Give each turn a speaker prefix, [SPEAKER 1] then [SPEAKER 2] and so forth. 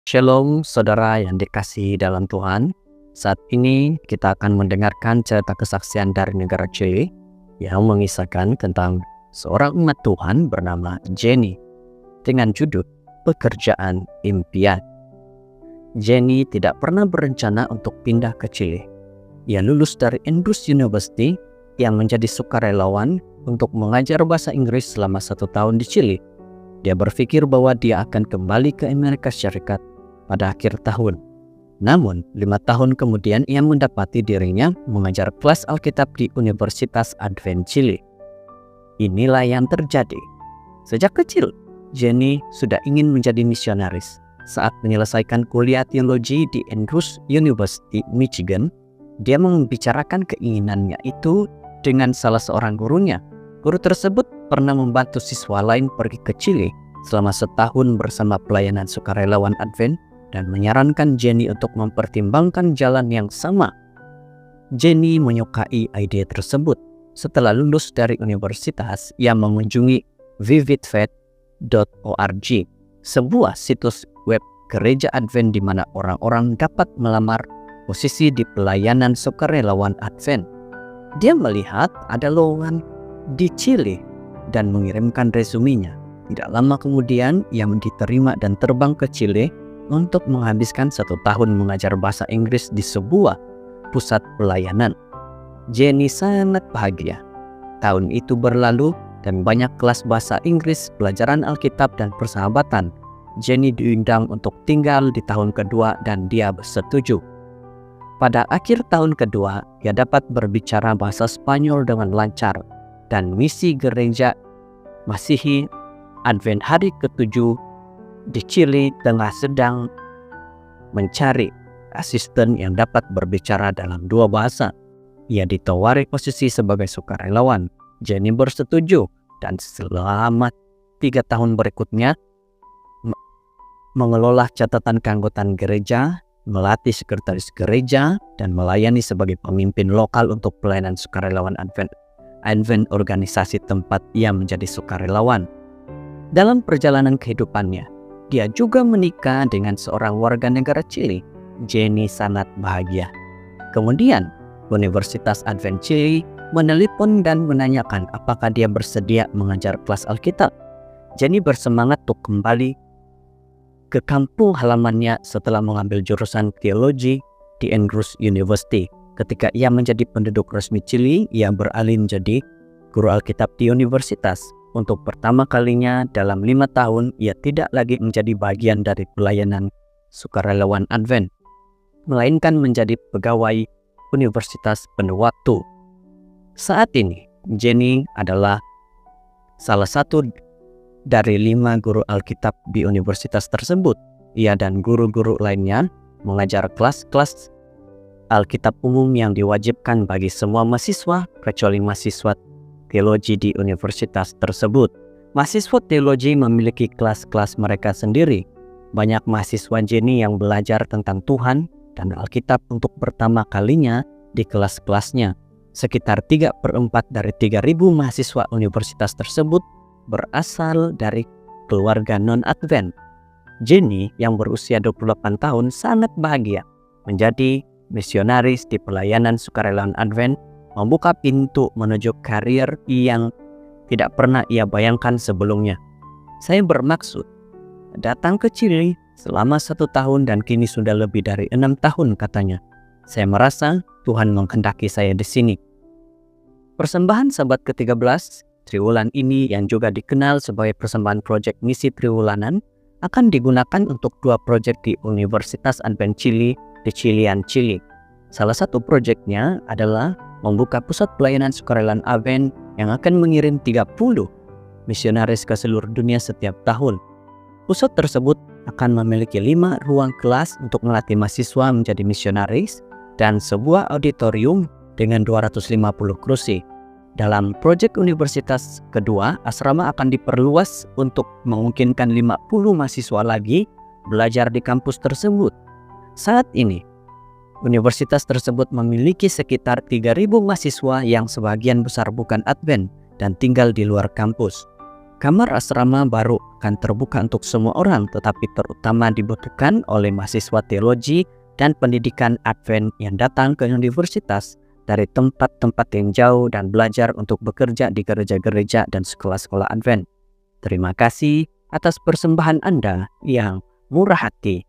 [SPEAKER 1] Shalom saudara yang dikasihi dalam Tuhan. Saat ini kita akan mendengarkan cerita kesaksian dari negara Chili yang mengisahkan tentang seorang umat Tuhan bernama Jenny dengan judul Pekerjaan Impian. Jenny tidak pernah berencana untuk pindah ke Chili. Ia lulus dari Andrews University yang menjadi sukarelawan untuk mengajar bahasa Inggris selama 1 tahun di Chili. Dia berpikir bahwa dia akan kembali ke Amerika Serikat pada akhir tahun. Namun, 5 tahun kemudian ia mendapati dirinya mengajar kelas Alkitab di Universitas Advent Chili. Inilah yang terjadi. Sejak kecil, Jenny sudah ingin menjadi misionaris. Saat menyelesaikan kuliah teologi di Andrews University, Michigan, dia membicarakan keinginannya itu dengan salah seorang gurunya. Guru tersebut pernah membantu siswa lain pergi ke Chili selama 1 tahun bersama pelayanan sukarelawan Advent dan menyarankan Jenny untuk mempertimbangkan jalan yang sama. Jenny menyukai ide tersebut. Setelah lulus dari universitas, ia mengunjungi vividfaith.org, sebuah situs web gereja Advent di mana orang-orang dapat melamar posisi di pelayanan sukarelawan Advent. Dia melihat ada lowongan di Chili dan mengirimkan resumenya. Tidak lama kemudian, ia diterima dan terbang ke Chile untuk menghabiskan 1 tahun mengajar bahasa Inggris di sebuah pusat pelayanan. Jenny sangat bahagia. Tahun itu berlalu dan banyak kelas bahasa Inggris, pelajaran Alkitab, dan persahabatan. Jenny diundang untuk tinggal di tahun kedua dan dia bersetuju. Pada akhir tahun kedua, ia dapat berbicara bahasa Spanyol dengan lancar dan misi gereja Masihi Advent hari ke-7 di Chili tengah sedang mencari asisten yang dapat berbicara dalam 2 bahasa. Ia ditawari posisi sebagai sukarelawan. Jenny bersetuju dan selama 3 tahun berikutnya mengelola catatan keanggotaan gereja, melatih sekretaris gereja, dan melayani sebagai pemimpin lokal untuk pelayanan sukarelawan Advent organisasi tempat ia menjadi sukarelawan. Dalam perjalanan kehidupannya, dia juga menikah dengan seorang warga negara Chili. Jenny sangat bahagia. Kemudian, Universitas Advent Chili menelepon dan menanyakan apakah dia bersedia mengajar kelas Alkitab. Jenny bersemangat untuk kembali ke kampung halamannya setelah mengambil jurusan teologi di Andrews University. Ketika ia menjadi penduduk resmi Chili, ia beralih menjadi guru Alkitab di universitas. Untuk pertama kalinya dalam 5 tahun, ia tidak lagi menjadi bagian dari pelayanan sukarelawan Advent, melainkan menjadi pegawai universitas penuh waktu. Saat ini, Jenny adalah salah satu dari 5 guru Alkitab di universitas tersebut. Ia dan guru-guru lainnya mengajar kelas-kelas Alkitab umum yang diwajibkan bagi semua mahasiswa, kecuali mahasiswa teologi di universitas tersebut. Mahasiswa teologi memiliki kelas-kelas mereka sendiri. Banyak mahasiswa Jenny yang belajar tentang Tuhan dan Alkitab untuk pertama kalinya di kelas-kelasnya. Sekitar 3/4 dari 3.000 mahasiswa universitas tersebut berasal dari keluarga non-Advent. Jenny yang berusia 28 tahun sangat bahagia menjadi misionaris di pelayanan sukarelawan Advent, membuka pintu menuju karir yang tidak pernah ia bayangkan sebelumnya. Saya bermaksud datang ke Chili selama 1 tahun dan kini sudah lebih dari 6 tahun katanya. Saya merasa Tuhan menghendaki saya di sini. Persembahan Sabat ke-13 Triwulan ini yang juga dikenal sebagai persembahan proyek misi Triwulanan akan digunakan untuk 2 proyek di Universitas Advent Chili di Chilian, Chili. Salah satu proyeknya adalah membuka pusat pelayanan sukarelawan Advent yang akan mengirim 30 misionaris ke seluruh dunia setiap tahun. Pusat tersebut akan memiliki 5 ruang kelas untuk melatih mahasiswa menjadi misionaris dan sebuah auditorium dengan 250 kursi. Dalam proyek universitas kedua, asrama akan diperluas untuk memungkinkan 50 mahasiswa lagi belajar di kampus tersebut. Saat ini, universitas tersebut memiliki sekitar 3.000 mahasiswa yang sebagian besar bukan Advent dan tinggal di luar kampus. Kamar asrama baru akan terbuka untuk semua orang, tetapi terutama dibutuhkan oleh mahasiswa teologi dan pendidikan Advent yang datang ke universitas dari tempat-tempat yang jauh dan belajar untuk bekerja di gereja-gereja dan sekolah-sekolah Advent. Terima kasih atas persembahan Anda yang murah hati.